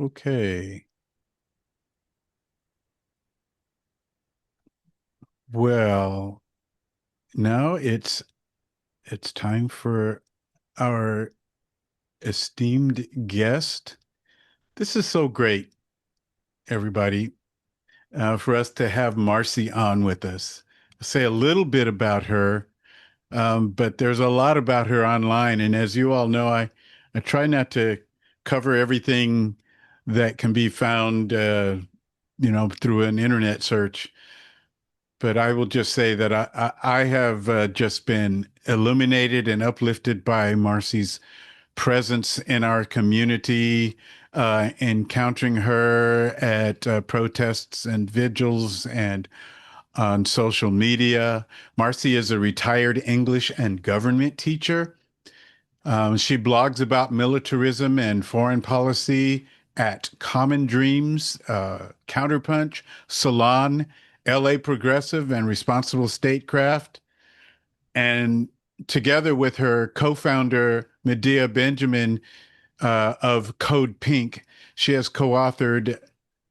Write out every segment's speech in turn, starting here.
Okay. Well, now it's time for our esteemed guest. This is so great, everybody, for us to have Marcy on with us. I'll say a little bit about her, but there's a lot about her online, and as you all know, I try not to cover everything that can be found, through an internet search. But I will just say that I have just been illuminated and uplifted by Marcy's presence in our community, encountering her at protests and vigils and on social media. Marcy is a retired English and government teacher. She blogs about militarism and foreign policy at Common Dreams, Counterpunch, Salon, LA Progressive, and Responsible Statecraft. And together with her co founder, Medea Benjamin of Code Pink, she has co authored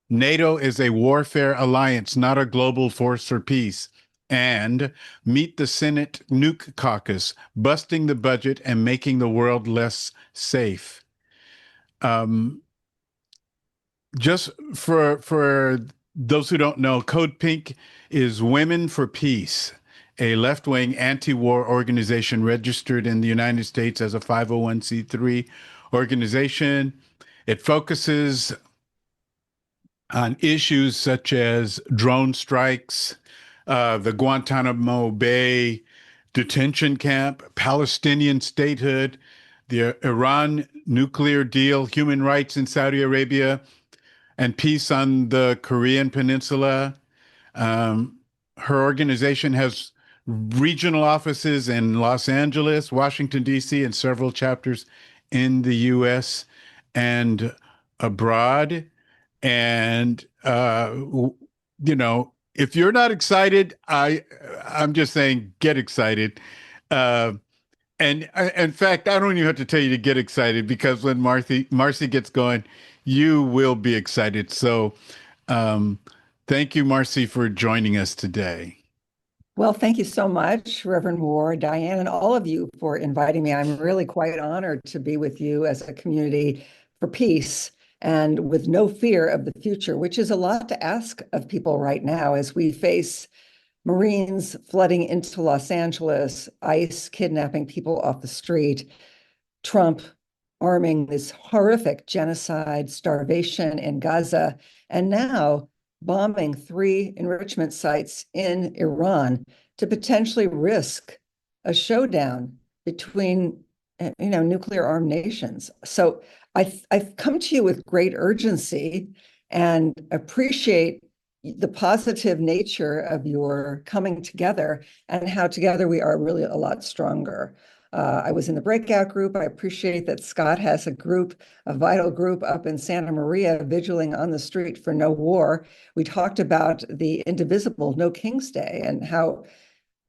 NATO is a Warfare Alliance, Not a Global Force for Peace, and Meet the Senate Nuke Caucus, Busting the Budget and Making the World Less Safe. Um, just for those who don't know, Code Pink is Women for Peace, a left-wing anti-war organization registered in the United States as a 501c3 organization. It focuses on issues such as drone strikes, the Guantanamo Bay detention camp, Palestinian statehood, the Iran nuclear deal, human rights in Saudi Arabia, and peace on the Korean Peninsula. Um, Her organization has regional offices in Los Angeles, Washington, D.C., and several chapters in the U.S. and abroad. And if you're not excited, I'm just saying, get excited. Uh, and in fact, I don't even have to tell you to get excited because when Marcy gets going, you will be excited. So, um, thank you, Marcy, for joining us today. Well, thank you so much, Reverend Moore, Diane, and all of you for inviting me. I'm really quite honored to be with you as a community for peace and with no fear of the future, which is a lot to ask of people right now as we face Marines flooding into Los Angeles, ICE kidnapping people off the street, Trump arming this horrific genocide, starvation in Gaza, and now bombing 3 enrichment sites in Iran to potentially risk a showdown between nuclear armed nations. So I've come to you with great urgency and appreciate the positive nature of your coming together and how together we are really a lot stronger. I was in the breakout group. I appreciate that Scott has a group, a vital group up in Santa Maria, vigiling on the street for no war. We talked about the indivisible No King's Day and how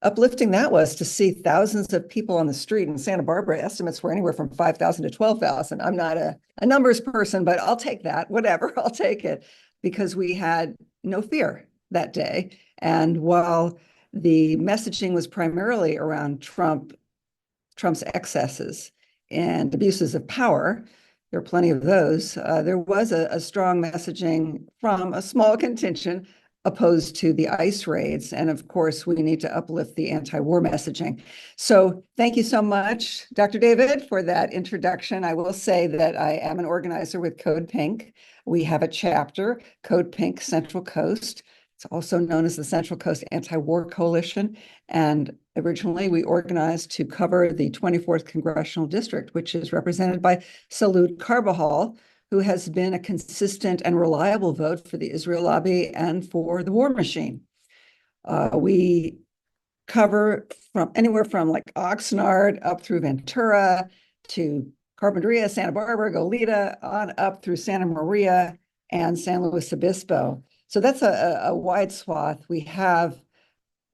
uplifting that was to see thousands of people on the street in Santa Barbara. Estimates were anywhere from 5,000 to 12,000. I'm not a numbers person, but I'll take that, whatever, I'll take it, because we had no fear that day. And while the messaging was primarily around Trump's excesses and abuses of power, there are plenty of those. There was a strong messaging from a small contingent opposed to the ICE raids. And of course, we need to uplift the anti-war messaging. So thank you so much, Dr. David, for that introduction. I will say that I am an organizer with Code Pink. We have a chapter, Code Pink Central Coast. It's also known as the Central Coast Anti-War Coalition. And originally, we organized to cover the 24th Congressional District, which is represented by Salud Carbajal, who has been a consistent and reliable vote for the Israel lobby and for the war machine. We cover from anywhere from like Oxnard up through Ventura to Carpinteria, Santa Barbara, Goleta, on up through Santa Maria and San Luis Obispo. So that's a wide swath. We have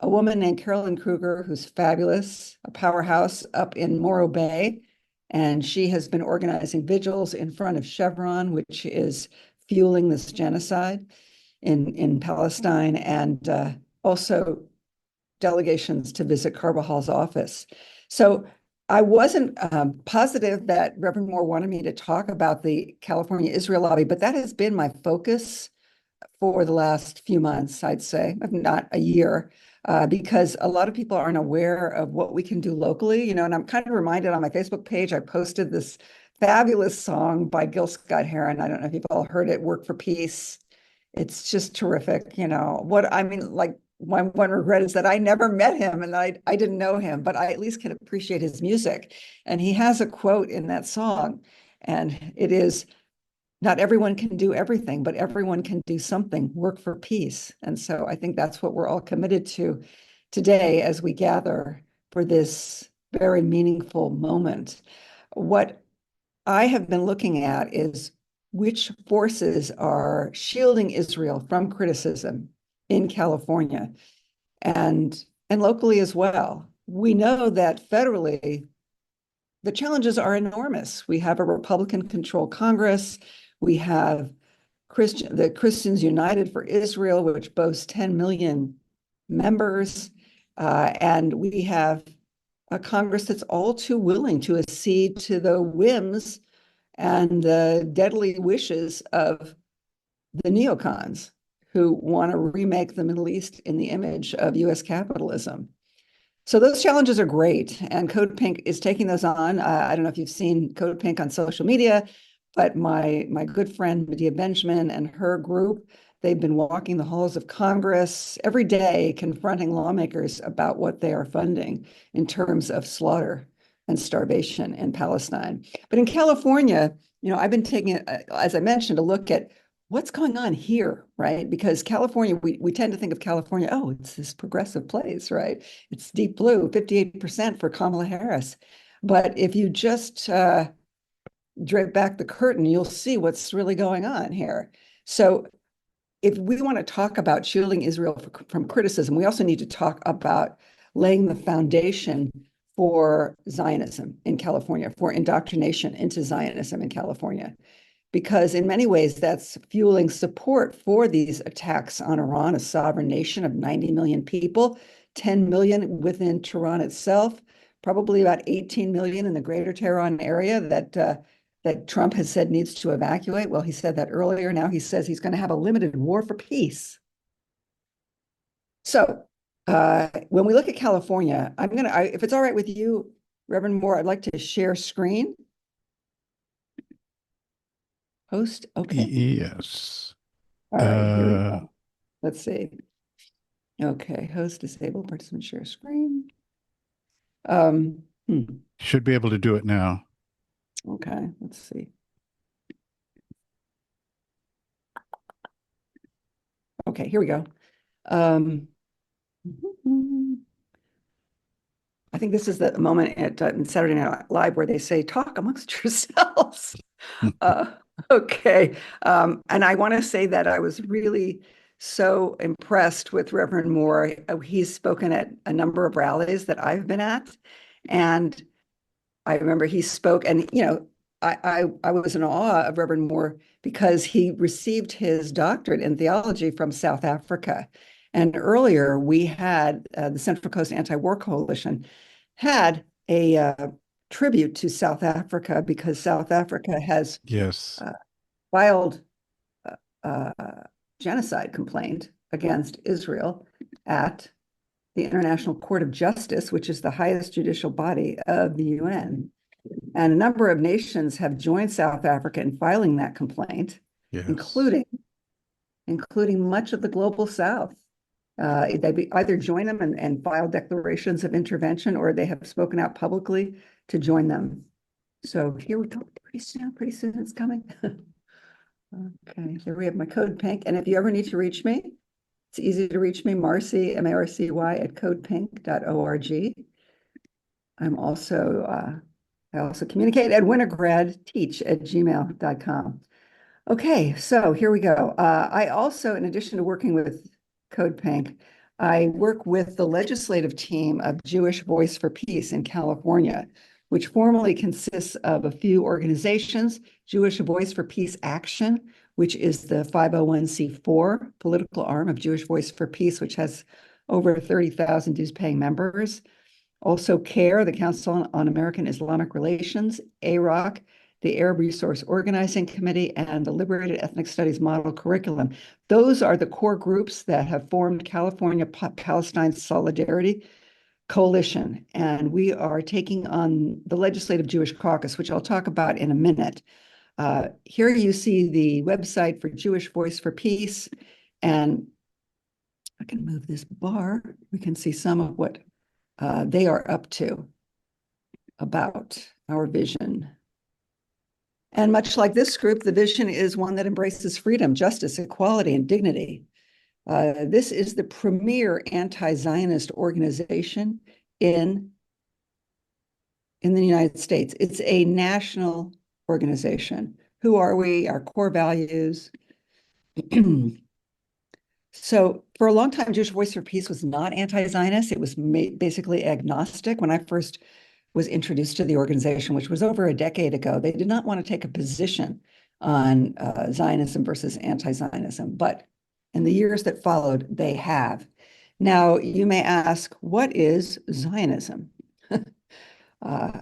a woman named Carolyn Kruger, who's fabulous, a powerhouse up in Morro Bay. And she has been organizing vigils in front of Chevron, which is fueling this genocide in Palestine, and also delegations to visit Carvajal's office. So I wasn't positive that Reverend Moore wanted me to talk about the California Israel lobby, but that has been my focus for the last few months, I'd say, if not a year, because a lot of people aren't aware of what we can do locally, and I'm kind of reminded on my Facebook page, I posted this fabulous song by Gil Scott-Heron. I don't know if you've all heard it, Work for Peace. It's just terrific. What I mean, like, my one regret is that I never met him and I didn't know him, but I at least can appreciate his music. And he has a quote in that song, and it is, not everyone can do everything, but everyone can do something, work for peace. And so I think that's what we're all committed to today as we gather for this very meaningful moment. What I have been looking at is which forces are shielding Israel from criticism in California and locally as well. We know that federally, the challenges are enormous. We have a Republican-controlled Congress. We have the Christians United for Israel, which boasts 10 million members. And we have a Congress that's all too willing to accede to the whims and the deadly wishes of the neocons who want to remake the Middle East in the image of US capitalism. So those challenges are great, and Code Pink is taking those on. I don't know if you've seen Code Pink on social media, but my good friend Medea Benjamin and her group, they've been walking the halls of Congress every day, confronting lawmakers about what they are funding in terms of slaughter and starvation in Palestine. But in California, I've been taking, as I mentioned, a look at what's going on here, right? Because California, we tend to think of California, oh, it's this progressive place, right? It's deep blue, 58% for Kamala Harris. But if you just drape back the curtain, you'll see what's really going on here. So if we want to talk about shielding Israel from criticism, we also need to talk about laying the foundation for Zionism in California, for indoctrination into Zionism in California, because in many ways that's fueling support for these attacks on Iran, a sovereign nation of 90 million people, 10 million within Tehran itself, probably about 18 million in the greater Tehran area that Trump has said needs to evacuate. Well, he said that earlier. Now he says he's going to have a limited war for peace. So when we look at California, if it's all right with you, Reverend Moore, I'd like to share screen. Host, okay. Yes. All right, here we go. Let's see. Okay, host, disable, participant, share screen. Should be able to do it now. Okay, let's see. Okay, here we go. I think this is the moment at Saturday Night Live where they say, talk amongst yourselves. Okay. And I want to say that I was really so impressed with Reverend Moore. He's spoken at a number of rallies that I've been at. And I remember he spoke, and I was in awe of Reverend Moore because he received his doctorate in theology from South Africa. And earlier we had the Central Coast Anti-War Coalition had a tribute to South Africa because South Africa has Yes. filed a genocide complaint against Israel at the International Court of Justice, which is the highest judicial body of the UN. And a number of nations have joined South Africa in filing that complaint, Yes. including much of the global South. They either join them and file declarations of intervention, or they have spoken out publicly to join them. So here we go. Pretty soon it's coming. Okay, here we have my code pink. And if you ever need to reach me, it's easy to reach me, Marcy, M-A-R-C-Y, at codepink.org. I also communicate at winogradteach@gmail.com. Okay, so here we go. I also, in addition to working with Code Pink, I work with the legislative team of Jewish Voice for Peace in California, which formally consists of a few organizations: Jewish Voice for Peace Action, which is the 501c4 political arm of Jewish Voice for Peace, which has over 30,000 dues-paying members. Also CARE, the Council on American Islamic Relations, AROC, the Arab Resource Organizing Committee, and the Liberated Ethnic Studies Model Curriculum. Those are the core groups that have formed California Palestine Solidarity Coalition, and we are taking on the Legislative Jewish Caucus, which I'll talk about in a minute. Here you see the website for Jewish Voice for Peace, and I can move this bar. We can see some of what they are up to about our vision. And much like this group, the vision is one that embraces freedom, justice, equality, and dignity. This is the premier anti-Zionist organization in the United States. It's a national organization. Who are we? Our core values. So for a long time, Jewish Voice for Peace was not anti-Zionist. It was basically agnostic. When I first was introduced to the organization, which was over a decade ago, they did not want to take a position on Zionism versus anti-Zionism. But in the years that followed, they have. Now, you may ask, what is Zionism? uh,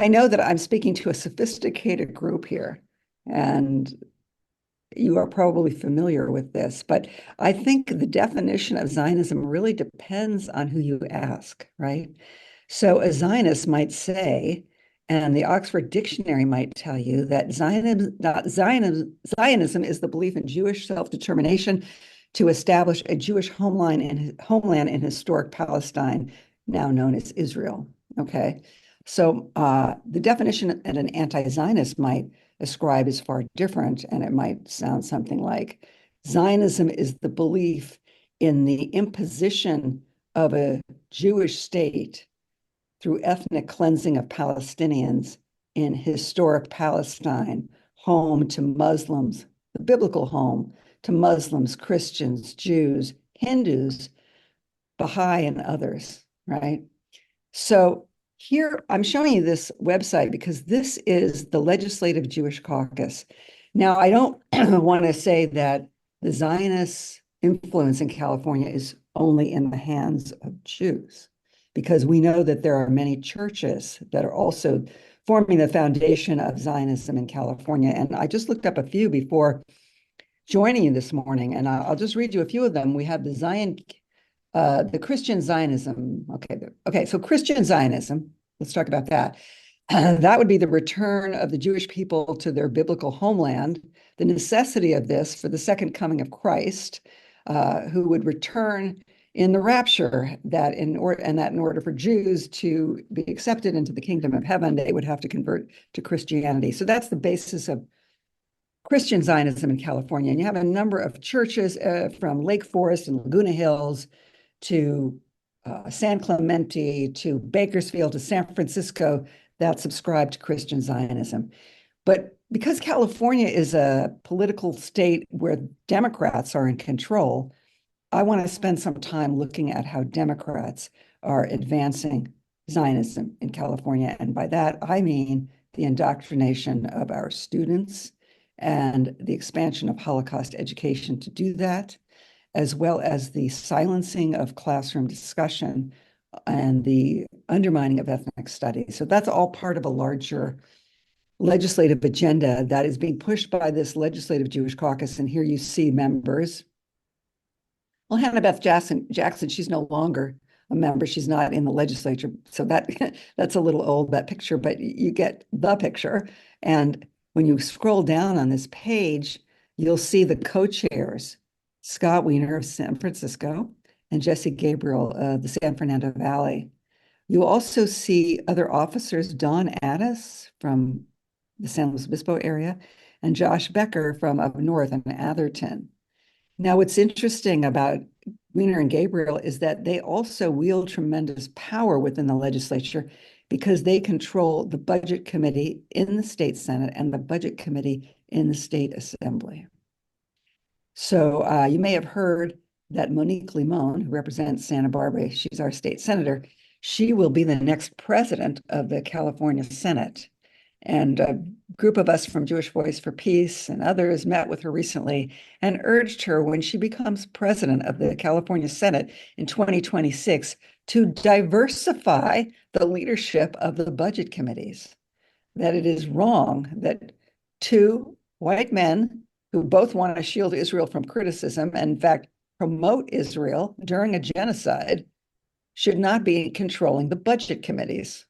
I know that I'm speaking to a sophisticated group here, and you are probably familiar with this, but I think the definition of Zionism really depends on who you ask, right? So a Zionist might say, and the Oxford Dictionary might tell you that Zionism is the belief in Jewish self-determination to establish a Jewish homeland in historic Palestine, now known as Israel. Okay, so the definition that an anti-Zionist might ascribe is far different, and it might sound something like Zionism is the belief in the imposition of a Jewish state through ethnic cleansing of Palestinians in historic Palestine, home to Muslims, the biblical home to Muslims, Christians, Jews, Hindus, Baha'i, and others, right? So here I'm showing you this website because this is the Legislative Jewish Caucus. Now, I don't want to say that the Zionist influence in California is only in the hands of Jews, because we know that there are many churches that are also forming the foundation of Zionism in California. And I just looked up a few before joining you this morning, and I'll just read you a few of them. We have the Christian Zionism. Okay, so Christian Zionism, let's talk about that. That would be the return of the Jewish people to their biblical homeland, the necessity of this for the second coming of Christ, who would return in the rapture, that in order for Jews to be accepted into the kingdom of heaven, they would have to convert to Christianity. So that's the basis of Christian Zionism in California. And you have a number of churches from Lake Forest and Laguna Hills to San Clemente to Bakersfield to San Francisco that subscribe to Christian Zionism. But because California is a political state where Democrats are in control, I want to spend some time looking at how Democrats are advancing Zionism in California. And by that, I mean the indoctrination of our students and the expansion of Holocaust education to do that, as well as the silencing of classroom discussion and the undermining of ethnic studies. So that's all part of a larger legislative agenda that is being pushed by this Legislative Jewish Caucus. And here you see members. Well, Hannah Beth Jackson, she's no longer a member. She's not in the legislature. So that's a little old, that picture, but you get the picture. And when you scroll down on this page, you'll see the co-chairs, Scott Wiener of San Francisco and Jesse Gabriel of the San Fernando Valley. You also see other officers, Don Addis from the San Luis Obispo area and Josh Becker from up north in Atherton. Now, what's interesting about Wiener and Gabriel is that they also wield tremendous power within the legislature because they control the budget committee in the state Senate and the budget committee in the state assembly. So you may have heard that Monique Limon, who represents Santa Barbara, she's our state senator, She will be the next president of the California Senate. And a group of us from Jewish Voice for Peace and others met with her recently and urged her, when she becomes president of the California Senate in 2026, to diversify the leadership of the budget committees. That it is wrong that two white men who both want to shield Israel from criticism and, in fact, promote Israel during a genocide should not be controlling the budget committees.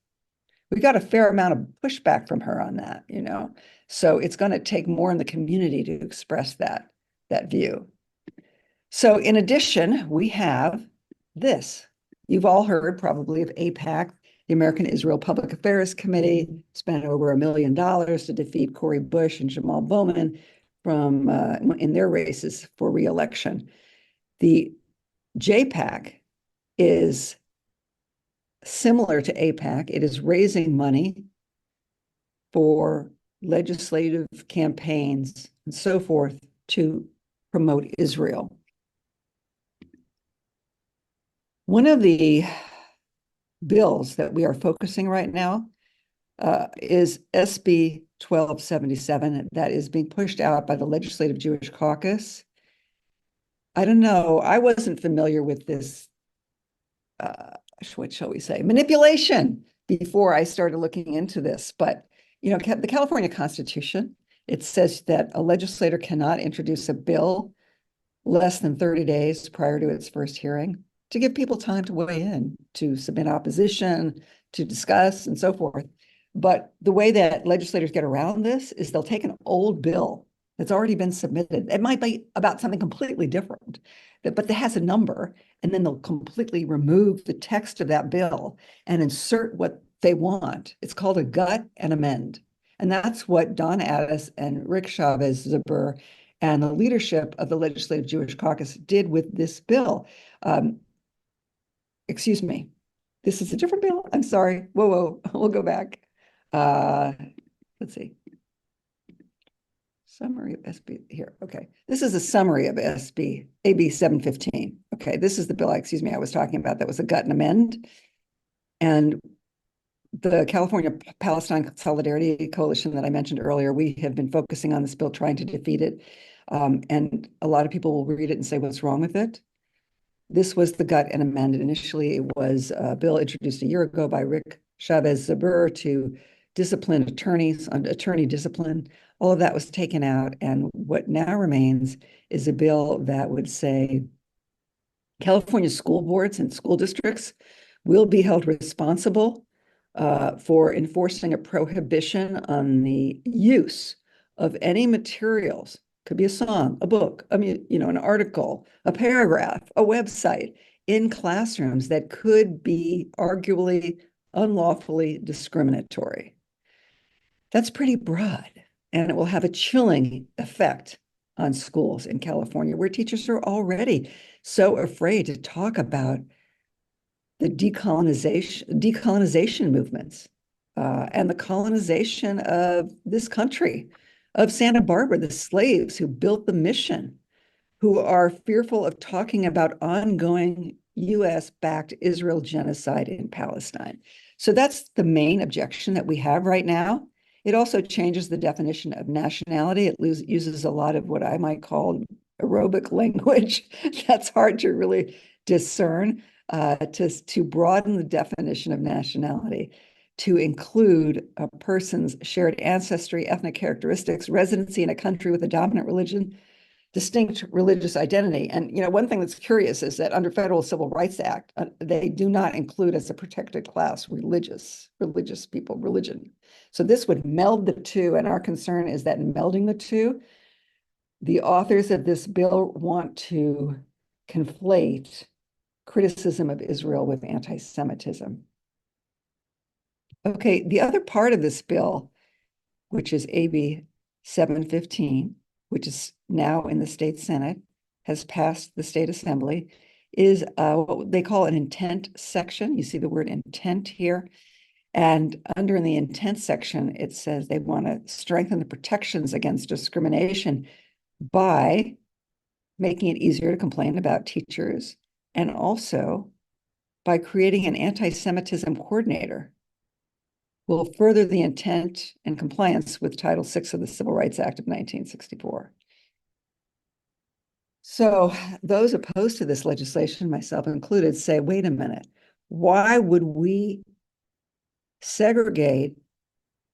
We got a fair amount of pushback from her on that, you know. So it's going to take more in the community to express that view. So in addition, we have this. You've all heard probably of AIPAC, the American Israel Public Affairs Committee, spent over $1 million to defeat Cori Bush and Jamal Bowman from in their races for re-election. The JPAC is similar to AIPAC. It is raising money for legislative campaigns and so forth to promote Israel. One of the bills that we are focusing right now is SB 1277 that is being pushed out by the Legislative Jewish Caucus. I don't know. I wasn't familiar with this, what shall we say, manipulation before I started looking into this. But, you know, the California Constitution, it says that a legislator cannot introduce a bill less than 30 days prior to its first hearing to give people time to weigh in, to submit opposition, to discuss, and so forth. But the way that legislators get around this is they'll take an old bill that's already been submitted. It might be about something completely different, but that has a number, and then they'll completely remove the text of that bill and insert what they want. It's called a gut and amend. And that's what Don Addis and Rick Chavez Zabur and the leadership of the Legislative Jewish Caucus did with this bill. Excuse me, this is a different bill. I'm sorry. Whoa, we'll go back. Let's see. Summary of SB here. Okay, this is a summary of SB AB 715. Okay, this is the bill, excuse me, I was talking about. That was a gut and amend. And the California Palestine Solidarity Coalition that I mentioned earlier, we have been focusing on this bill, trying to defeat it. And a lot of people will read it and say, what's wrong with it? This was the gut and amended. Initially, it was a bill introduced a year ago by Rick Chavez Zabur to discipline attorneys, on attorney discipline. All of that was taken out. And what now remains is a bill that would say California school boards and school districts will be held responsible for enforcing a prohibition on the use of any materials. Could be a song, a book, an article, a paragraph, a website in classrooms that could be arguably unlawfully discriminatory. That's pretty broad, and it will have a chilling effect on schools in California, where teachers are already so afraid to talk about the decolonization movements and the colonization of this country, of Santa Barbara, the slaves who built the mission, who are fearful of talking about ongoing US-backed Israel genocide in Palestine. So that's the main objection that we have right now. It also changes the definition of nationality. It uses a lot of what I might call aerobic language that's hard to really discern, to broaden the definition of nationality to include a person's shared ancestry, ethnic characteristics, residency in a country with a dominant religion, distinct religious identity. And one thing that's curious is that under Federal Civil Rights Act, they do not include as a protected class religious people, religion. So this would meld the two, and our concern is that in melding the two, the authors of this bill want to conflate criticism of Israel with anti-Semitism. Okay, the other part of this bill, which is AB 715, which is now in the state Senate, has passed the state assembly, is what they call an intent section. You see the word intent here. And under the intent section, it says they want to strengthen the protections against discrimination by making it easier to complain about teachers and also by creating an anti-Semitism coordinator will further the intent and compliance with Title VI of the Civil Rights Act of 1964. So those opposed to this legislation, myself included, say, wait a minute, why would we segregate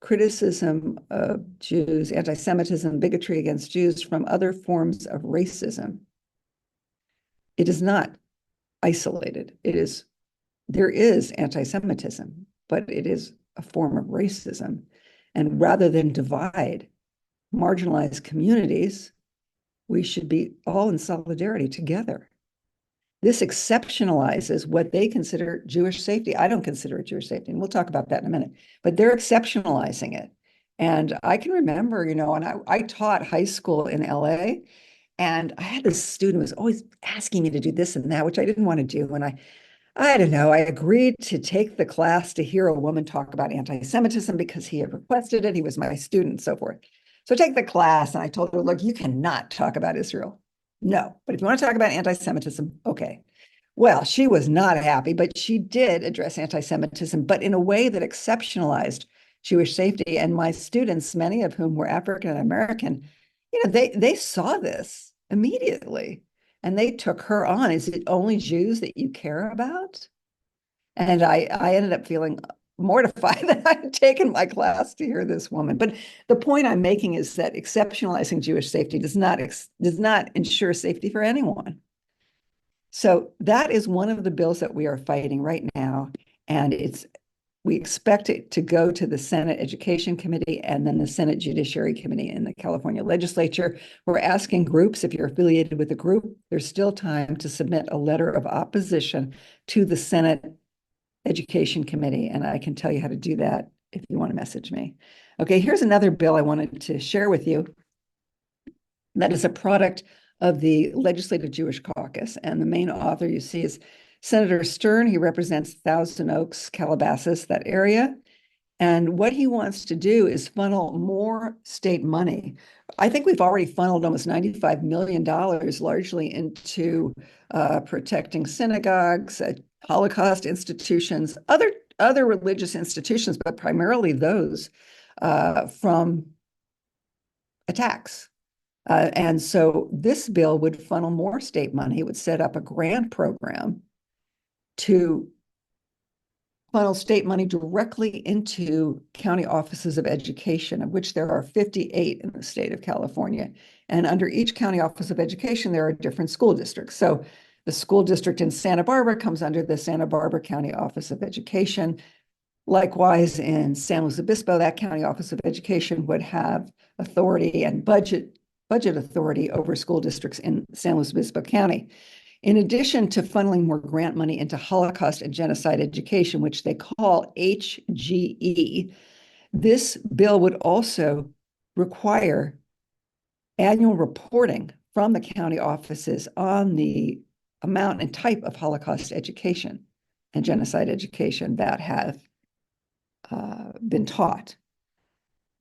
criticism of Jews, anti-Semitism, bigotry against Jews from other forms of racism? It is not isolated. There is anti-Semitism, but it is a form of racism. And rather than divide marginalized communities, we should be all in solidarity together. This exceptionalizes what they consider Jewish safety. I don't consider it Jewish safety, and we'll talk about that in a minute, but they're exceptionalizing it. And I can remember, and I taught high school in LA, and I had this student who was always asking me to do this and that, which I didn't want to do. And I don't know, I agreed to take the class to hear a woman talk about anti-Semitism because he had requested it. He was my student and so forth. So take the class, and I told her, look, you cannot talk about Israel. No, but if you want to talk about anti-Semitism, okay. Well, she was not happy, but she did address anti-Semitism, but in a way that exceptionalized Jewish safety. And my students, many of whom were African American, they saw this immediately and they took her on. Is it only Jews that you care about? And I ended up feeling mortified that I had taken my class to hear this woman. But the point I'm making is that exceptionalizing Jewish safety does not ensure safety for anyone. So that is one of the bills that we are fighting right now. And we expect it to go to the Senate Education Committee and then the Senate Judiciary Committee in the California legislature. We're asking groups, if you're affiliated with a group, there's still time to submit a letter of opposition to the Senate Education Committee. And I can tell you how to do that if you want to message me. Okay, here's another bill I wanted to share with you that is a product of the Legislative Jewish Caucus. And the main author you see is Senator Stern. He represents Thousand Oaks, Calabasas, that area. And what he wants to do is funnel more state money. I think we've already funneled almost $95 million largely into protecting synagogues, Holocaust institutions, other religious institutions, but primarily those from attacks. And so this bill would funnel more state money. It would set up a grant program to funnel state money directly into county offices of education, of which there are 58 in the state of California. And under each county office of education, there are different school districts. So the school district in Santa Barbara comes under the Santa Barbara County Office of Education. Likewise, in San Luis Obispo, that county office of education would have authority and budget authority over school districts in San Luis Obispo County. In addition to funneling more grant money into Holocaust and genocide education, which they call HGE, this bill would also require annual reporting from the county offices on the amount and type of Holocaust education and genocide education that have been taught.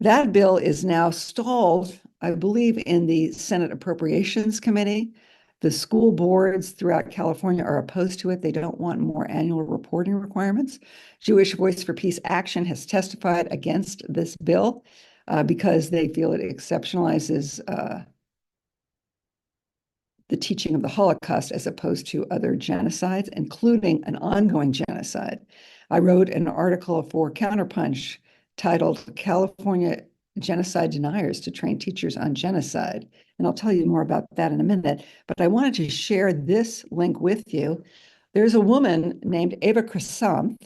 That bill is now stalled, I believe, in the Senate Appropriations Committee. The school boards throughout California are opposed to it. They don't want more annual reporting requirements. Jewish Voice for Peace Action has testified against this bill because they feel it exceptionalizes the teaching of the Holocaust as opposed to other genocides, including an ongoing genocide. I wrote an article for Counterpunch titled California Genocide Deniers to Train Teachers on Genocide. And I'll tell you more about that in a minute. But I wanted to share this link with you. There's a woman named Ava Krisanth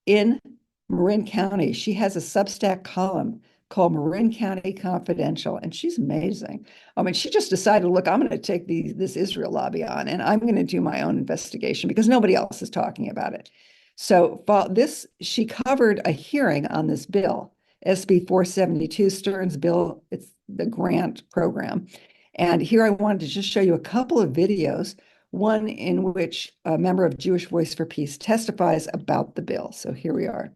in Marin County. She has a Substack column called Marin County Confidential, and she's amazing. I mean, she just decided, look, I'm going to take this Israel lobby on, and I'm going to do my own investigation because nobody else is talking about it. So she covered a hearing on this bill, SB 472, Stern's bill. It's the grant program. And here I wanted to just show you a couple of videos, one in which a member of Jewish Voice for Peace testifies about the bill. So here we are.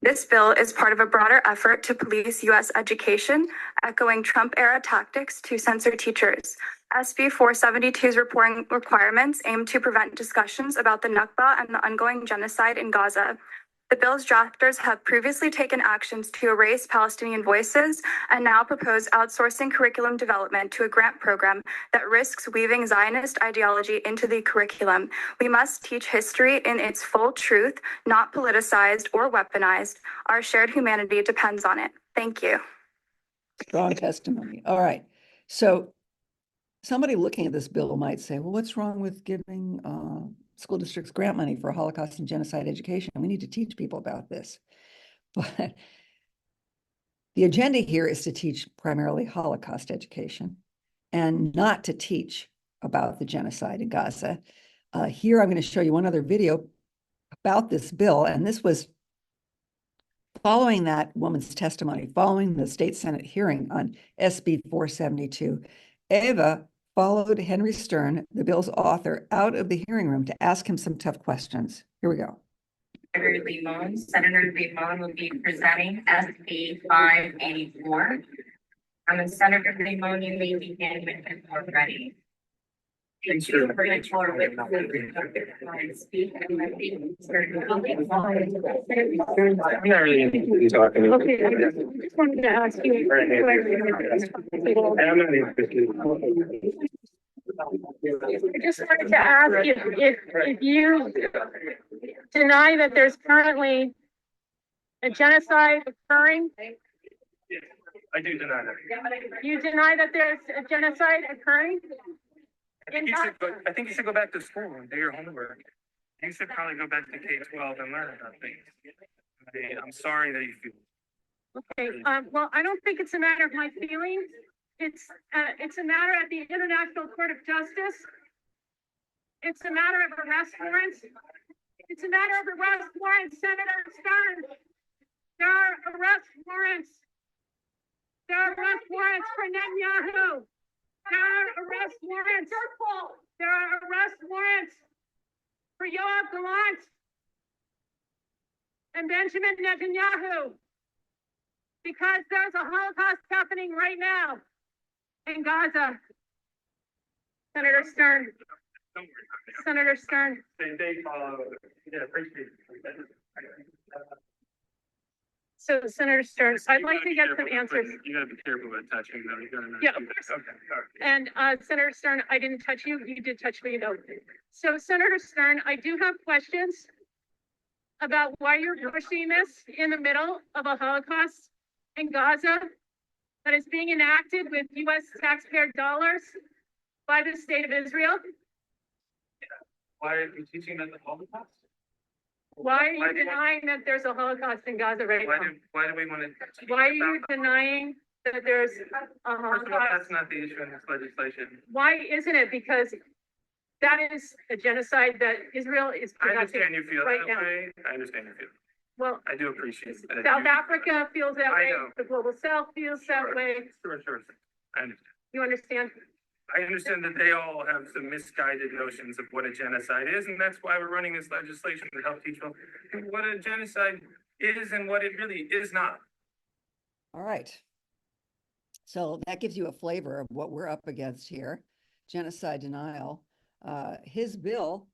This bill is part of a broader effort to police U.S. education, echoing Trump-era tactics to censor teachers. SB 472's reporting requirements aim to prevent discussions about the Nakba and the ongoing genocide in Gaza. The bill's drafters have previously taken actions to erase Palestinian voices and now propose outsourcing curriculum development to a grant program that risks weaving Zionist ideology into the curriculum. We must teach history in its full truth, not politicized or weaponized. Our shared humanity depends on it. Thank you. Strong testimony. All right. So somebody looking at this bill might say, well, what's wrong with giving school districts grant money for Holocaust and genocide education? We need to teach people about this. But the agenda here is to teach primarily Holocaust education and not to teach about the genocide in Gaza. Here, I'm going to show you one other video about this bill. And this was following that woman's testimony, following the state Senate hearing on SB 472. Eva followed Henry Stern, the bill's author, out of the hearing room to ask him some tough questions. Here we go. Senator Limon will be presenting SB 584. Senator Limon, you may begin with the floor ready. Thank you. Okay, I just wanted to ask you. I just wanted to ask if you deny that there's currently a genocide occurring. I do deny that. You deny that there's a genocide occurring? I think you should go back to school and do your homework. You should probably go back to K-12 and learn about things. I'm sorry that you feel. Okay. Well, I don't think it's a matter of my feelings. It's a matter at the International Court of Justice. It's a matter of arrest warrants. It's a matter of arrest warrants, Senator Stern. There are arrest warrants. There are arrest warrants for Netanyahu. There are arrest warrants. There are arrest warrants for Yoav Gallant and Benjamin Netanyahu because there's a Holocaust happening right now in Gaza. Senator Stern. Senator Stern. So, Senator Stern, I'd like to get some answers. You gotta be careful about touching them. Yeah, of course. Okay, all And right. Senator Stern, I didn't touch you. You did touch me, though. So, Senator Stern, I do have questions about why you're pushing this in the middle of a Holocaust in Gaza that is being enacted with U.S. taxpayer dollars by the state of Israel. Why are you teaching them the Holocaust? Why are you denying that there's a Holocaust in Gaza right now? Why do we want to? Why are you denying that there's a Holocaust? That's not the issue in this legislation. Why isn't it? Because that is a genocide that Israel is I conducting understand you feel right that now. way. I understand you feel. Well, I do appreciate that. South Africa feels that I way. know. The global South feels that way. Sure. I understand. You understand? I understand that they all have some misguided notions of what a genocide is, and that's why we're running this legislation to help teach them what a genocide is and what it really is not. All right. So that gives you a flavor of what we're up against here, genocide denial. His bill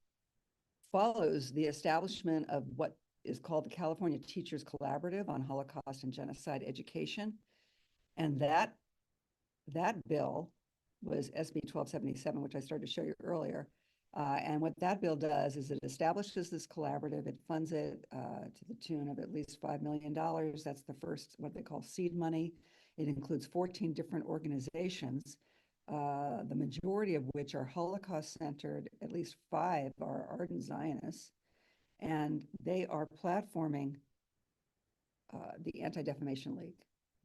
follows the establishment of what is called the California Teachers Collaborative on Holocaust and Genocide Education. And that bill was SB 1277, which I started to show you earlier. And what that bill does is it establishes this collaborative. It funds it to the tune of at least $5 million. That's the first, what they call seed money. It includes 14 different organizations, the majority of which are Holocaust-centered. At least 5 are ardent Zionists. And they are platforming the Anti-Defamation League.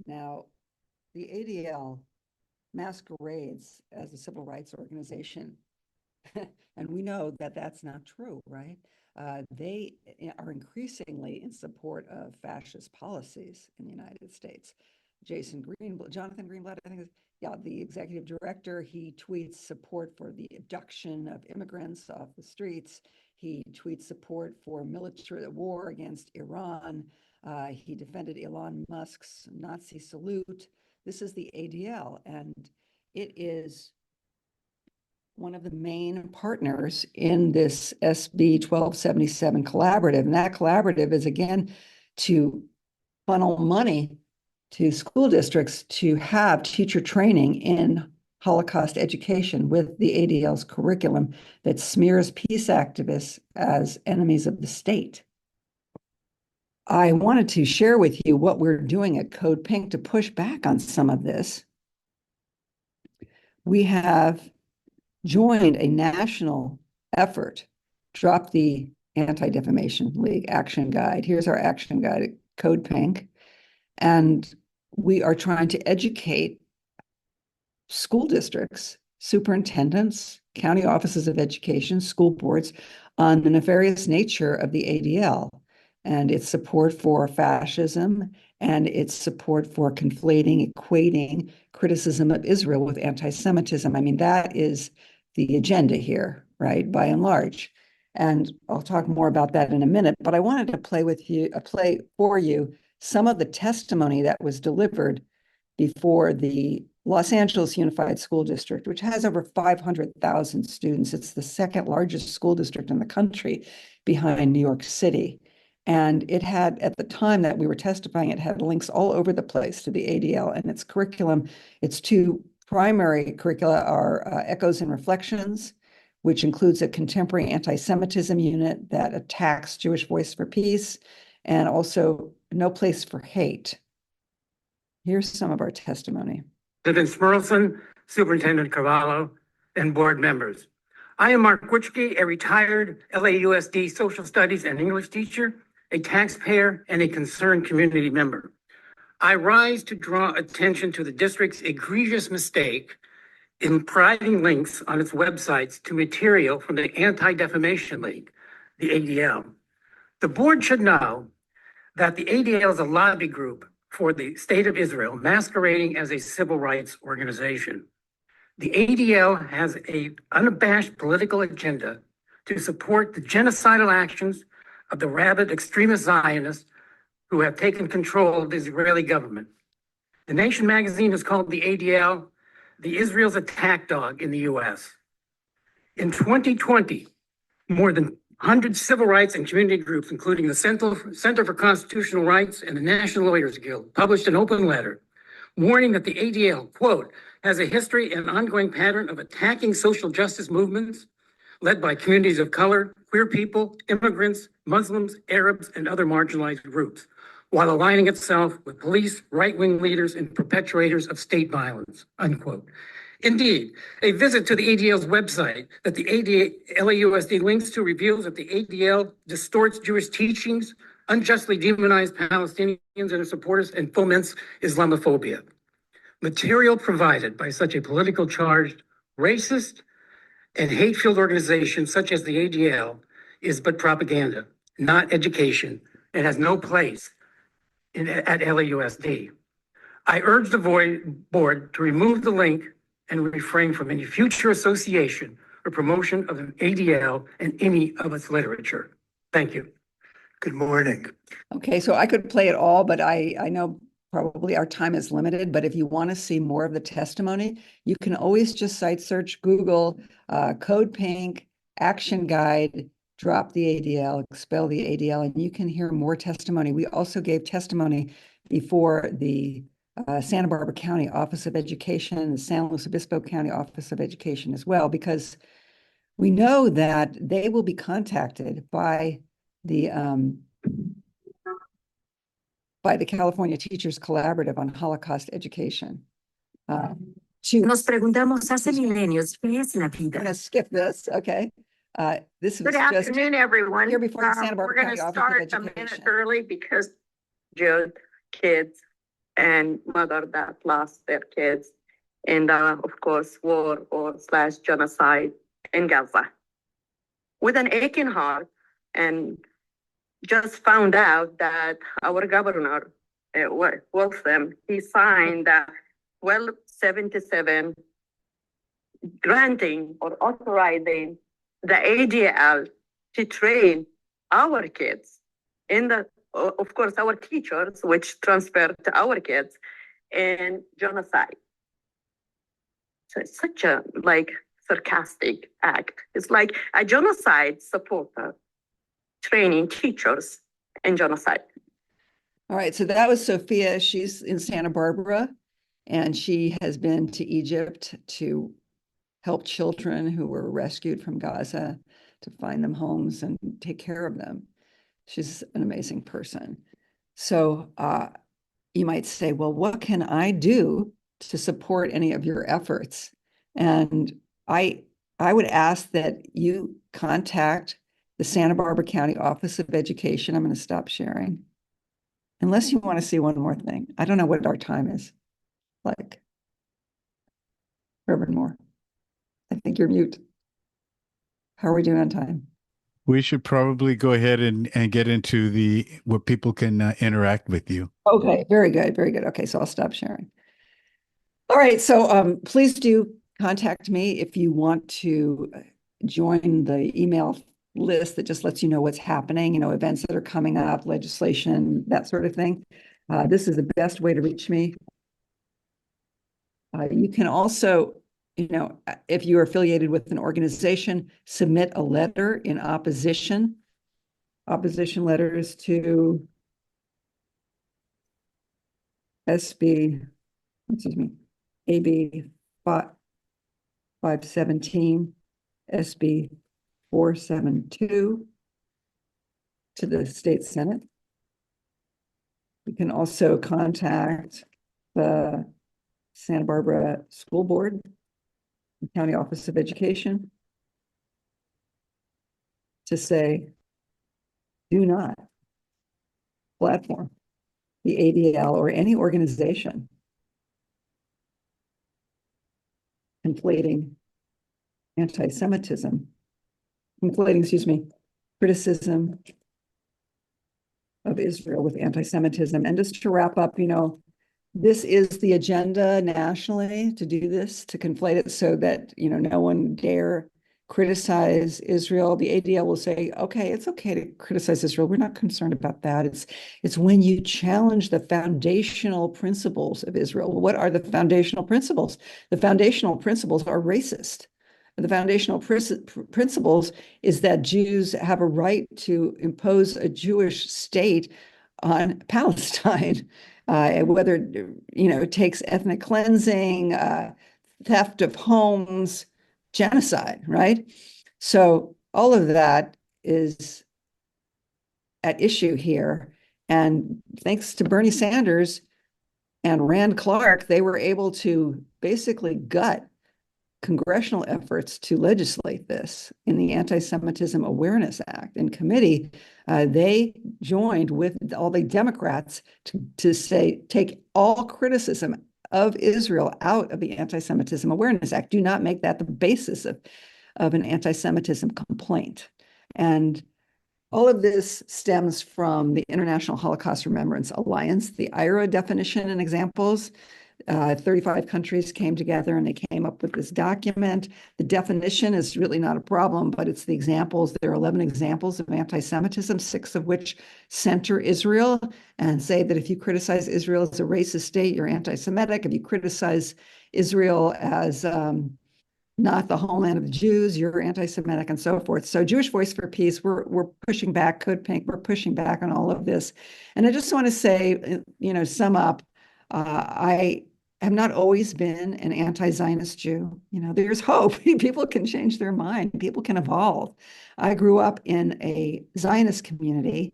Now, the ADL masquerades as a civil rights organization. And we know that that's not true, right? They are increasingly in support of fascist policies in the United States. Jonathan Greenblatt, I think, the executive director, he tweets support for the abduction of immigrants off the streets. He tweets support for military war against Iran. He defended Elon Musk's Nazi salute. This is the ADL, and it is one of the main partners in this SB 1277 collaborative. And that collaborative is, again, to funnel money to school districts to have teacher training in Holocaust education with the ADL's curriculum that smears peace activists as enemies of the state. I wanted to share with you what we're doing at Code Pink to push back on some of this. We have joined a national effort, Drop the Anti-Defamation League Action Guide. Here's our action guide at Code Pink. And we are trying to educate school districts, superintendents, county offices of education, school boards on the nefarious nature of the ADL and its support for fascism and its support for conflating, equating criticism of Israel with anti-Semitism. I mean, that is the agenda here, right, by and large. And I'll talk more about that in a minute, but I wanted to play for you some of the testimony that was delivered before the Los Angeles Unified School District, which has over 500,000 students. It's the second largest school district in the country behind New York City. And it had, at the time that we were testifying, it had links all over the place to the ADL and its curriculum. Its two primary curricula are Echoes and Reflections, which includes a contemporary anti-Semitism unit that attacks Jewish Voice for Peace, and also No Place for Hate. Here's some of our testimony. President Smirlson, Superintendent Carvalho, and board members. I am Mark Witschke, a retired LAUSD social studies and English teacher, a taxpayer, and a concerned community member. I rise to draw attention to the district's egregious mistake in providing links on its websites to material from the Anti-Defamation League, the ADL. The board should know that the ADL is a lobby group for the State of Israel, masquerading as a civil rights organization. The ADL has an unabashed political agenda to support the genocidal actions of the rabid extremist Zionists who have taken control of the Israeli government. The Nation magazine has called the ADL the Israel's attack dog in the US. In 2020, more than 100 civil rights and community groups, including the Center for Constitutional Rights and the National Lawyers Guild, published an open letter warning that the ADL, quote, has a history and ongoing pattern of attacking social justice movements led by communities of color, queer people, immigrants, Muslims, Arabs, and other marginalized groups, while aligning itself with police, right-wing leaders, and perpetrators of state violence, unquote. Indeed, a visit to the ADL's website that the LAUSD links to reveals that the ADL distorts Jewish teachings, unjustly demonizes Palestinians and their supporters, and foments Islamophobia. Material provided by such a politically charged, racist, and hate-filled organization such as the ADL is but propaganda, not education, and has no place at LAUSD. I urge the board to remove the link and refrain from any future association or promotion of an ADL and any of its literature. Thank you. Good morning. Okay, so I could play it all, but I know probably our time is limited, but if you want to see more of the testimony, you can always just site search, Google, Code Pink, Action Guide, drop the ADL, expel the ADL, and you can hear more testimony. We also gave testimony before the Santa Barbara County Office of Education, the San Luis Obispo County Office of Education as well, because we know that they will be contacted by the California Teachers Collaborative on Holocaust Education. Nos preguntamos hace milenios, ¿qué es la I'm vida? going to skip this, okay? This was Good just afternoon, everyone. here before the Santa We're Barbara going to County Office of start a minute Education. early because Jude, kids, and mother that lost their kids in the, of course, war or / genocide in Gaza. With an aching heart, and just found out that our governor, Wolfram, he signed the 1277 granting or authorizing the ADL to train our kids in the of course, our teachers, which transferred to our kids, and genocide. So it's such a like sarcastic act. It's like a genocide supporter training teachers in genocide. All right, so that was Sophia. She's in Santa Barbara, and she has been to Egypt to help children who were rescued from Gaza to find them homes and take care of them. She's an amazing person. So you might say, well, what can I do to support any of your efforts? And I would ask that you contact the Santa Barbara County Office of Education. I'm going to stop sharing. Unless you want to see one more thing. I don't know what our time is. Like, Reverend Moore, I think you're mute. How are we doing on time? We should probably go ahead and get into the where people can interact with you. Okay, very good, very good. Okay, so I'll stop sharing. All right, so please do contact me if you want to join the email list that just lets you know what's happening, events that are coming up, legislation, that sort of thing. This is the best way to reach me. You can also, if you are affiliated with an organization, submit a letter in opposition letters to AB 517, SB 472 to the state Senate. You can also contact the Santa Barbara School Board, the County Office of Education, to say, do not platform the ADL or any organization conflating criticism of Israel with anti-Semitism. And just to wrap up, this is the agenda nationally to do this, to conflate it so that, no one dare criticize Israel. The ADL will say, okay, it's okay to criticize Israel. We're not concerned about that. It's when you challenge the foundational principles of Israel. What are the foundational principles? The foundational principles are racist. The foundational principles is that Jews have a right to impose a Jewish state on Palestine, whether it takes ethnic cleansing, theft of homes, genocide, right? So all of that is at issue here. And thanks to Bernie Sanders and Rand Clark, they were able to basically gut congressional efforts to legislate this in the Anti-Semitism Awareness Act. In committee, they joined with all the Democrats to say, take all criticism of Israel out of the Anti-Semitism Awareness Act. Do not make that the basis of an anti-Semitism complaint. And all of this stems from the International Holocaust Remembrance Alliance, the IRA definition and examples. 35 countries came together and they came up with this document. The definition is really not a problem, but it's the examples. There are 11 examples of anti-Semitism, 6 of which center Israel and say that if you criticize Israel as a racist state, you're anti-Semitic. If you criticize Israel as not the homeland of the Jews, you're anti-Semitic, and so forth. So Jewish Voice for Peace, we're pushing back, Code Pink, we're pushing back on all of this. And I just want to say, sum up, I have not always been an anti-Zionist Jew. There's hope. People can change their mind. People can evolve. I grew up in a Zionist community.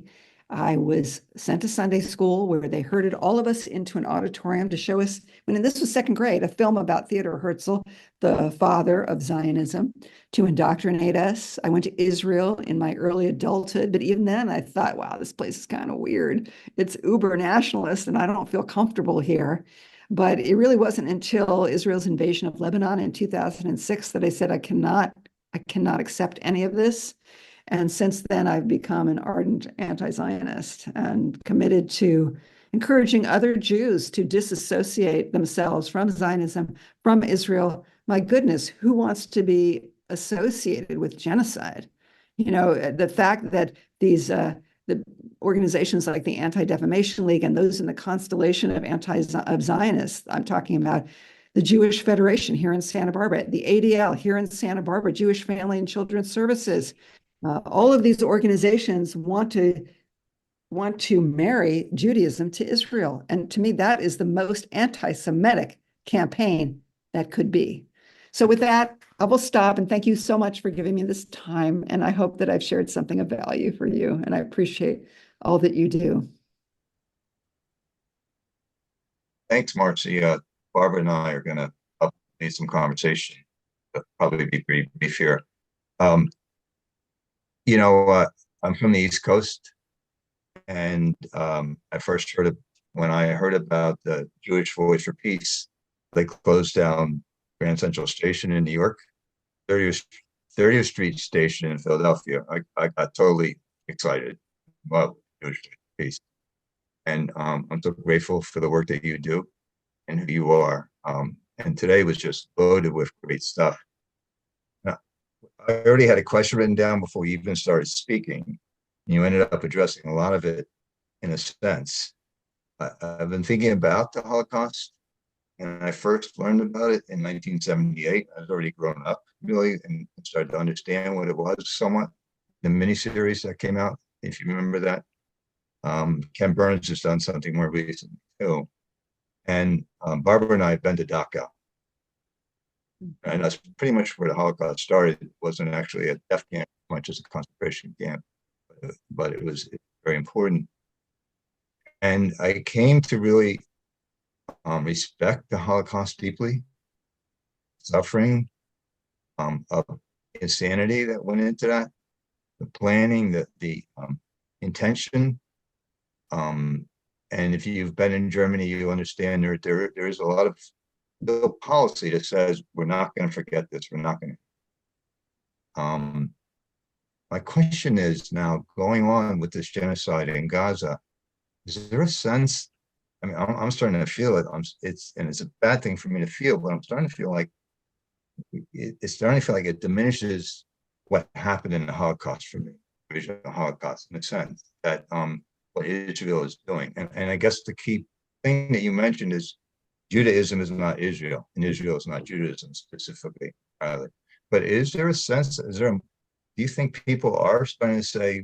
I was sent to Sunday school where they herded all of us into an auditorium to show us, when this was second grade, a film about Theodor Herzl, the father of Zionism, to indoctrinate us. I went to Israel in my early adulthood, but even then I thought, wow, this place is kind of weird. It's uber nationalist and I don't feel comfortable here. But it really wasn't until Israel's invasion of Lebanon in 2006 that I said, I cannot accept any of this. And since then, I've become an ardent anti-Zionist and committed to encouraging other Jews to disassociate themselves from Zionism, from Israel. My goodness, who wants to be associated with genocide? The fact that these the organizations like the Anti-Defamation League and those in the constellation of Zionists. I'm talking about the Jewish Federation here in Santa Barbara, the ADL here in Santa Barbara, Jewish Family and Children's Services. All of these organizations want to marry Judaism to Israel. And to me, that is the most anti-Semitic campaign that could be. So with that, I will stop and thank you so much for giving me this time. And I hope that I've shared something of value for you. And I appreciate all that you do. Thanks, Marcy. Barbara and I are going to need some conversation. That'll probably be brief here. I'm from the East Coast, and I first heard when I heard about the Jewish Voice for Peace. They closed down Grand Central Station in New York, 30th Street Station in Philadelphia. I got totally excited about Jewish Voice for Peace, and I'm so grateful for the work that you do and who you are. And today was just loaded with great stuff. Now, I already had a question written down before you even started speaking. You ended up addressing a lot of it in a sense. I've been thinking about the Holocaust, and I first learned about it in 1978. I was already grown up, really, and started to understand what it was somewhat. The miniseries that came out, if you remember that. Ken Burns has done something more recently, too. And Barbara and I have been to Dachau. And that's pretty much where the Holocaust started. It wasn't actually a death camp as much as a concentration camp, but it was very important. And I came to really respect the Holocaust deeply, suffering, of insanity that went into that, the planning, the intention. And if you've been in Germany, you understand there is a lot of the policy that says we're not going to forget this. We're not going to. My question is now going on with this genocide in Gaza. Is there a sense? I mean, I'm starting to feel it. It's a bad thing for me to feel, but I'm starting to feel like it's starting to feel like it diminishes what happened in the Holocaust for me. The Holocaust, in a sense that what Israel is doing, and I guess the key thing that you mentioned is Judaism is not Israel, and Israel is not Judaism specifically, either. But is there a sense? Do you think people are starting to say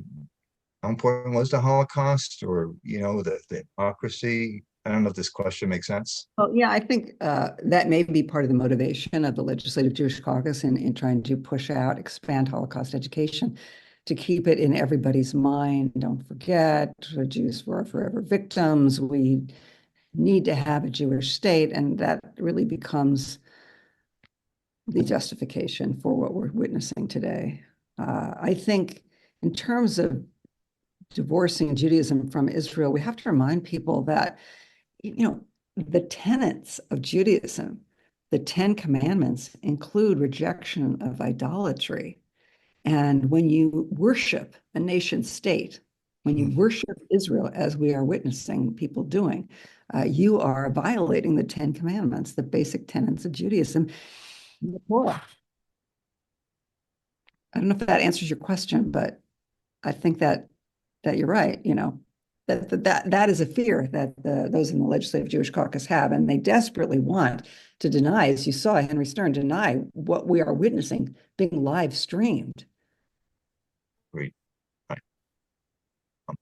how important was the Holocaust, or the hypocrisy? I don't know if this question makes sense. Well, yeah, I think that may be part of the motivation of the Legislative Jewish Caucus in trying to expand Holocaust education, to keep it in everybody's mind. Don't forget, Jews were forever victims. We need to have a Jewish state, and that really becomes the justification for what we're witnessing today. I think in terms of divorcing Judaism from Israel, we have to remind people that, the tenets of Judaism, the 10 Commandments, include rejection of idolatry. And when you worship a nation state, when you worship Israel, as we are witnessing people doing, you are violating the 10 Commandments, the basic tenets of Judaism. I don't know if that answers your question, but I think that you're right. That is a fear that those in the Legislative Jewish Caucus have, and they desperately want to deny, as you saw Henry Stern deny what we are witnessing being live streamed. Great.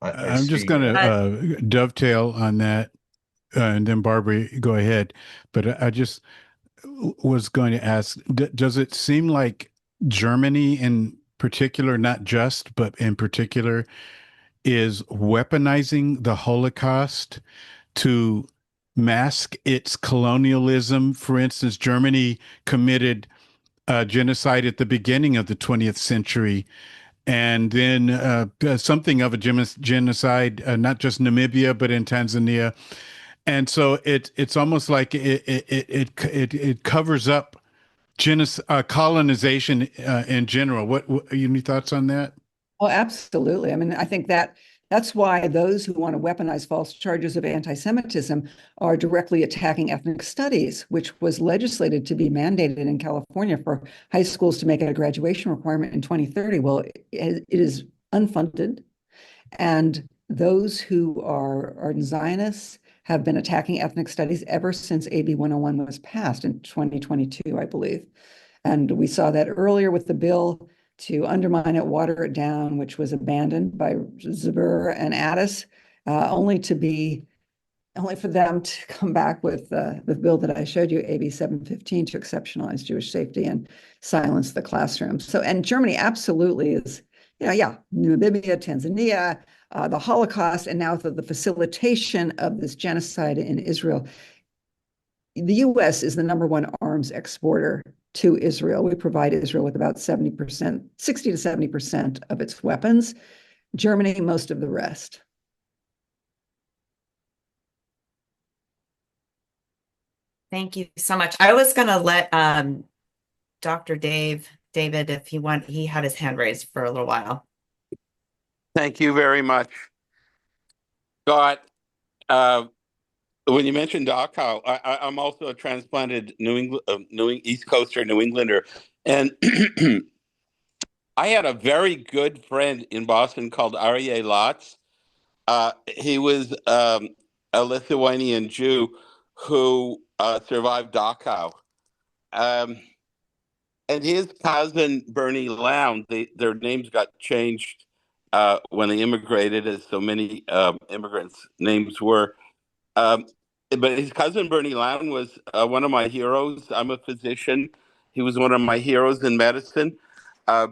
I'm just going to dovetail on that, and then Barbara, go ahead. But I just was going to ask, does it seem like Germany in particular, not just, but in particular, is weaponizing the Holocaust to mask its colonialism? For instance, Germany committed genocide at the beginning of the 20th century, and then something of a genocide, not just Namibia, but in Tanzania. And so it's almost like it covers up colonization in general. What any thoughts on that? Oh, absolutely. I mean, I think that's why those who want to weaponize false charges of anti-Semitism are directly attacking ethnic studies, which was legislated to be mandated in California for high schools to make it a graduation requirement in 2030. Well, it is unfunded, and those who are ardent Zionists have been attacking ethnic studies ever since AB 101 was passed in 2022, I believe. And we saw that earlier with the bill to undermine it, water it down, which was abandoned by Zuber and Addis, only for them to come back with the bill that I showed you, AB 715, to exceptionalize Jewish safety and silence the classroom. So, and Germany absolutely is, Namibia, Tanzania, the Holocaust, and now the facilitation of this genocide in Israel. The US is the number one arms exporter to Israel. We provide Israel with about 70%, 60 to 70% of its weapons. Germany, most of the rest. Thank you so much. I was going to let Dr. David, if he had his hand raised for a little while. Thank you very much. Scott, when you mentioned Dachau, I'm also a transplanted East Coaster, New Englander, and I had a very good friend in Boston called Aryeh Lotz. He was a Lithuanian Jew who survived Dachau. And his cousin, Bernie Lown, their names got changed when they immigrated, as so many immigrants' names were. Um, but his cousin, Bernie Lown, was one of my heroes. I'm a physician. He was one of my heroes in medicine.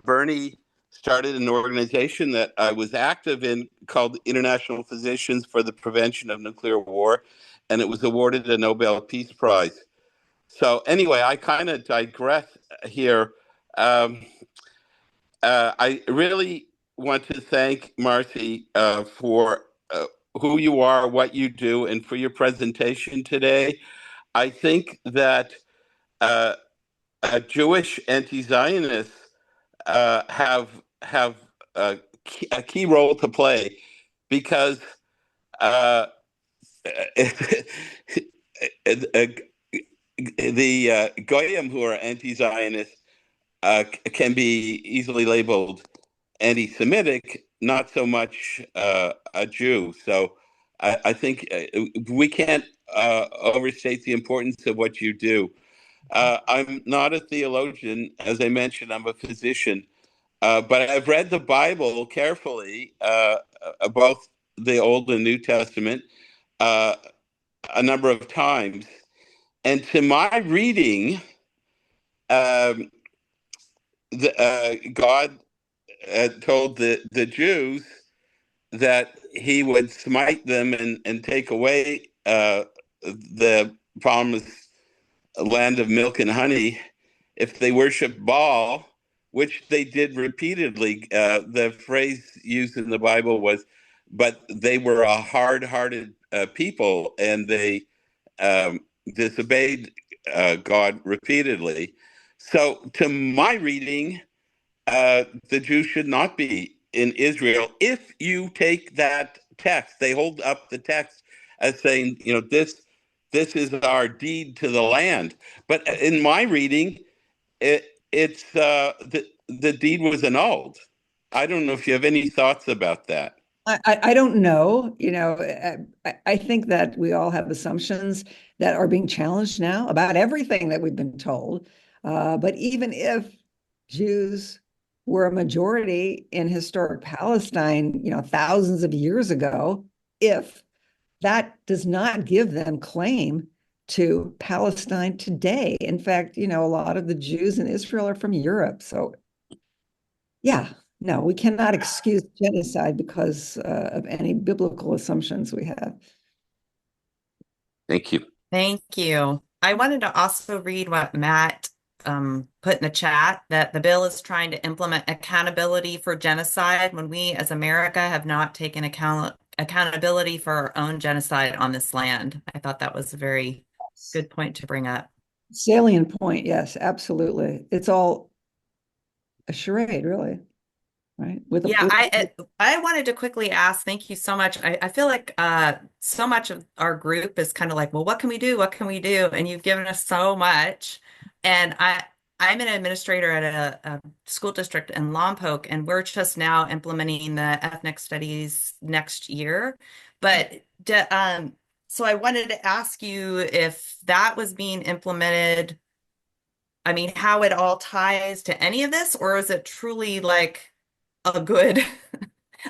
Bernie started an organization that I was active in called International Physicians for the Prevention of Nuclear War, and it was awarded a Nobel Peace Prize. So anyway, I kind of digress here. I really want to thank Marcy for who you are, what you do, and for your presentation today. I think that uh, Jewish anti-Zionists have a key role to play because uh, the goyim who are anti-Zionist can be easily labeled anti-Semitic, not so much a Jew. So I think we can't overstate the importance of what you do. I'm not a theologian, as I mentioned. I'm a physician, but I've read the Bible carefully, both the Old and New Testament, uh, a number of times. And to my reading, um, God told the Jews that he would smite them and take away the promised land of milk and honey if they worship Baal, which they did repeatedly. The phrase used in the Bible was, but they were a hard-hearted people, and they disobeyed God repeatedly. So, to my reading, the Jews should not be in Israel. If you take that text, they hold up the text as saying, this is our deed to the land. But in my reading, it's the deed was annulled. I don't know if you have any thoughts about that. I don't know. I think that we all have assumptions that are being challenged now about everything that we've been told. But even if Jews were a majority in historic Palestine, thousands of years ago, if that does not give them claim to Palestine today. In fact, a lot of the Jews in Israel are from Europe. So, yeah, no, we cannot excuse genocide because of any biblical assumptions we have. Thank you. Thank you. I wanted to also read what Matt put in the chat, that the bill is trying to implement accountability for genocide when we as America have not taken accountability for our own genocide on this land. I thought that was a very good point to bring up. Salient point, yes, absolutely. It's all a charade, really, right? I wanted to quickly ask, thank you so much. I feel like so much of our group is kind of like, well, what can we do? What can we do? And you've given us so much. And I'm an administrator at a school district in Lompoc, and we're just now implementing the ethnic studies next year. But so I wanted to ask you if that was being implemented. I mean, how it all ties to any of this, or is it truly like a good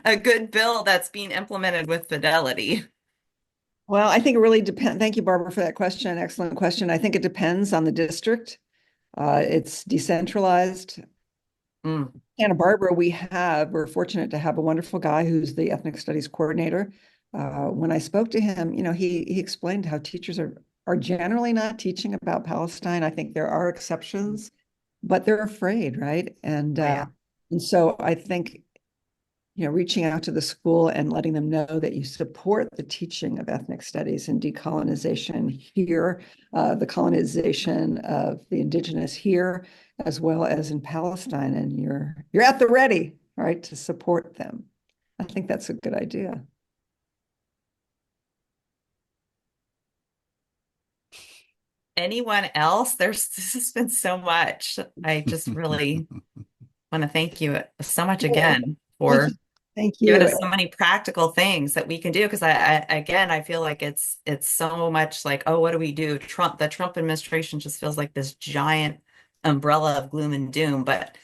a good bill that's being implemented with fidelity? Well, I think it really depends. Thank you, Barbara, for that question. Excellent question. I think it depends on the district. It's decentralized. Mm. Santa Barbara, we're fortunate to have a wonderful guy who's the ethnic studies coordinator. When I spoke to him, he explained how teachers are generally not teaching about Palestine. I think there are exceptions, but they're afraid, right? Oh, yeah. And so I think reaching out to the school and letting them know that you support the teaching of ethnic studies and decolonization here, the colonization of the indigenous here, as well as in Palestine, and you're at the ready, right, to support them. I think that's a good idea. Anyone else? This has been so much. I just really want to thank you so much again Thank for you. Thank giving you. us so many practical things that we can do. Because I feel like it's so much like, oh, what do we do? The Trump administration just feels like this giant umbrella of gloom and doom. But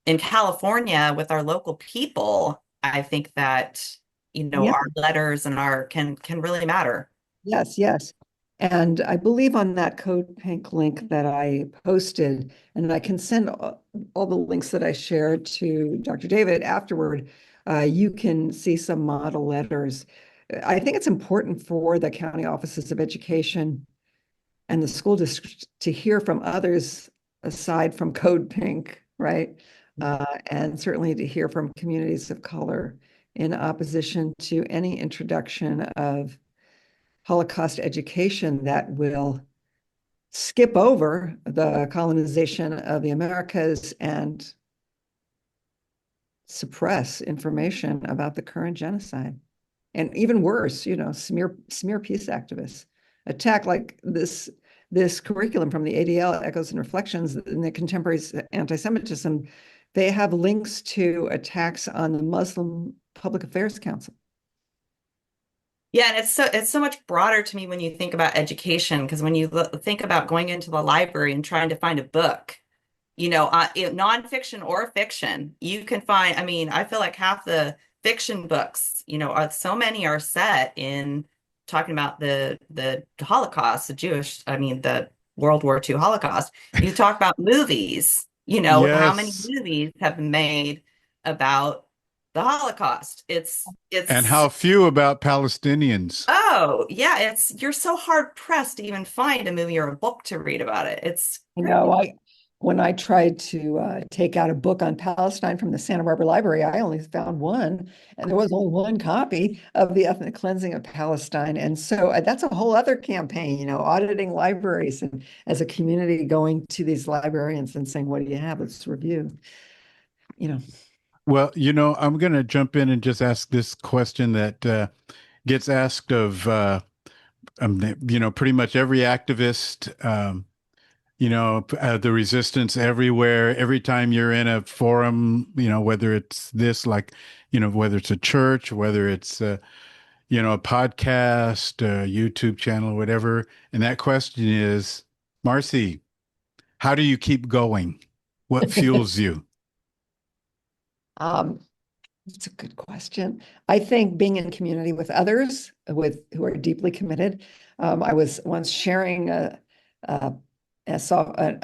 in California, with our local people, I think that, Yeah. our letters and our can really matter. Yes, yes. And I believe on that Code Pink link that I posted, and I can send all the links that I shared to Dr. David afterward, you can see some model letters. I think it's important for the county offices of education and the school district to hear from others aside from Code Pink, right? And certainly to hear from communities of color in opposition to any introduction of Holocaust education that will skip over the colonization of the Americas and suppress information about the current genocide. And even worse, smear peace activists. Attack like this curriculum from the ADL, Echoes and Reflections in the Contemporary Anti-Semitism, they have links to attacks on the Muslim Public Affairs Council. Yeah, and it's so much broader to me when you think about education, because when you think about going into the library and trying to find a book, nonfiction or fiction, you can find, I mean, I feel like half the fiction books, so many are set in talking about the Holocaust, the World War II Holocaust. You talk about movies, how many Yes. movies have been made about the Holocaust? And It's how few about Palestinians. Oh, yeah, you're so hard pressed to even find a movie or a book to read about it. It's You crazy. know, I when I tried to take out a book on Palestine from the Santa Barbara Library, I only found one, and there was only one copy of the ethnic cleansing of Palestine. And so that's a whole other campaign, auditing libraries and as a community going to these librarians and saying, "What do you have? Let's review." You know, Well, I'm going to jump in and just ask this question that gets asked of, pretty much every activist, the resistance everywhere. Every time you're in a forum, whether it's this, like, whether it's a church, whether it's, a podcast, a YouTube channel, whatever. And that question is, Marcy, how do you keep going? What fuels you? um, It's a good question. I think being in community with others who are deeply committed. I was once sharing a, a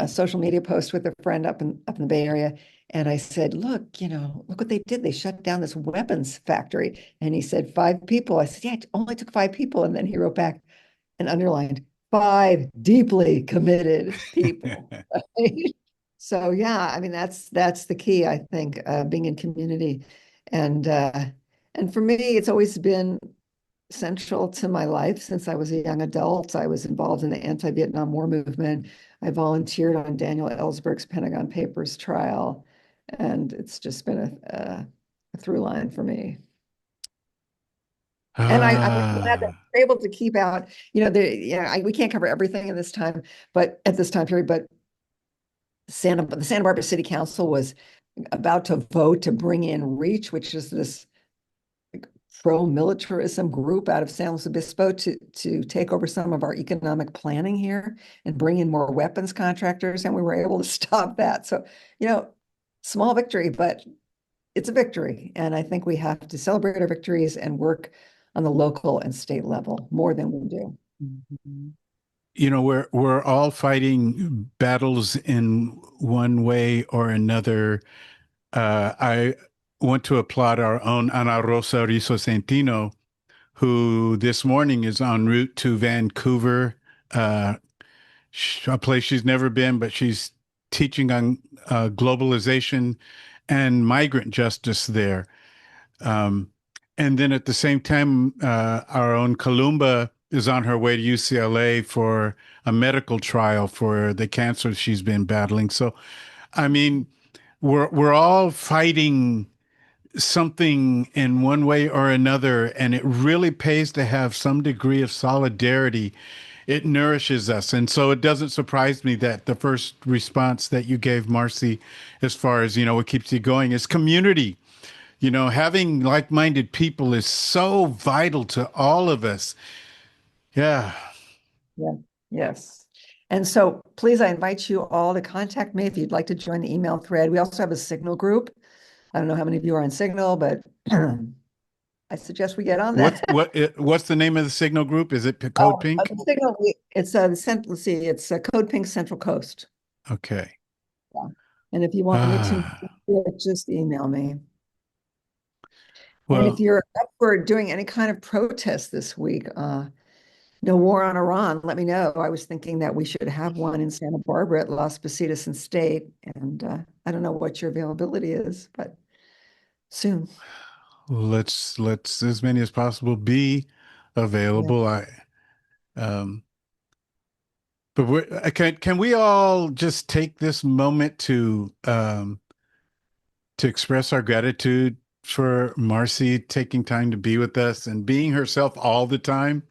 social media post with a friend up in the Bay Area, and I said, "Look, look what they did. They shut down this weapons factory." And he said, "5 people." I said, "Yeah, it only took 5 people." And then he wrote back and underlined, "5 deeply committed people." So yeah, I mean that's the key, I think, being in community. And uh, and for me, it's always been central to my life since I was a young adult. I was involved in the anti-Vietnam War movement. I volunteered on Daniel Ellsberg's Pentagon Papers trial, and it's just been a through line for me. And I'm glad that Ah, we're able to keep out, we can't cover everything in this time, but at this time period, but the Santa Barbara City Council was about to vote to bring in REACH, which is this pro-militarism group out of San Luis Obispo to take over some of our economic planning here and bring in more weapons contractors, and we were able to stop that. So, small victory, but it's a victory. And I think we have to celebrate our victories and work on the local and state level more than we do. We're all fighting battles in one way or another. I want to applaud our own Ana Rosa Rizo Centino, who this morning is en route to Vancouver, a place she's never been, but she's teaching on globalization and migrant justice there. And then at the same time, our own Kalumba is on her way to UCLA for a medical trial for the cancer she's been battling. So, I mean, we're all fighting something in one way or another, and it really pays to have some degree of solidarity. It nourishes us. And so it doesn't surprise me that the first response that you gave, Marcy, as far as, what keeps you going is community. Having like-minded people is so vital to all of us. Yeah. Yeah. Yes. And so please, I invite you all to contact me if you'd like to join the email thread. We also have a Signal group. I don't know how many of you are on Signal, but I suggest we get on that. What's the name of the Signal group? Is it Code Pink? Signal, it's let's see, it's Code Pink Central Coast. Okay. Yeah. And if you want me to, just email me. And if you're up for doing any kind of protest this week, no war on Iran, let me know. I was thinking that we should have one in Santa Barbara at Las Positas and State. And I don't know what your availability is, but soon. Let's as many as possible be available. Yeah. But can we all just take this moment to express our gratitude for Marcy taking time to be with us and being herself all the time?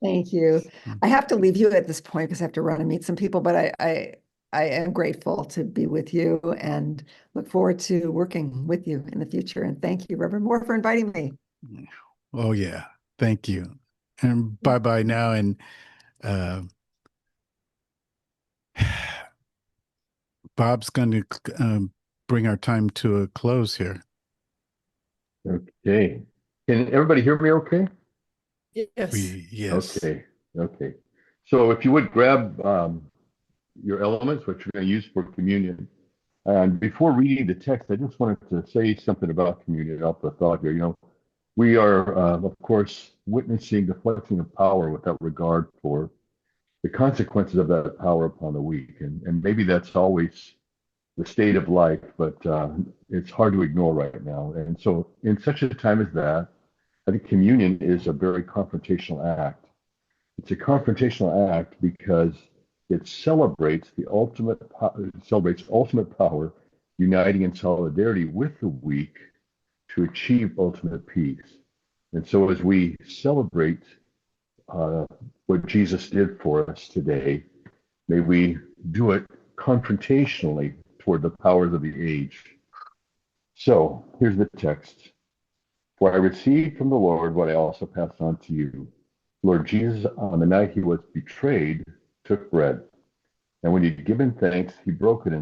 Thank you. I have to leave you at this point because I have to run and meet some people, but I am grateful to be with you and look forward to working with you in the future. And thank you, Reverend Moore, for inviting me. Oh, yeah. Thank you. And bye-bye now. And Bob's going to bring our time to a close here. Okay. Can everybody hear me okay? Yes. Yes. Okay. So if you would grab your elements, what you're going to use for communion. And before reading the text, I just wanted to say something about communion off the thought here. We are, of course, witnessing the flexing of power without regard for the consequences of that power upon the weak. And maybe that's always the state of life, but it's hard to ignore right now. And so in such a time as that, I think communion is a very confrontational act. It's a confrontational act because it celebrates ultimate power, uniting in solidarity with the weak to achieve ultimate peace. And so as we celebrate what Jesus did for us today, may we do it confrontationally toward the powers of the age. So here's the text. For I received from the Lord what I also passed on to you. Lord Jesus, on the night he was betrayed, took bread. And when he'd given thanks, he broke it and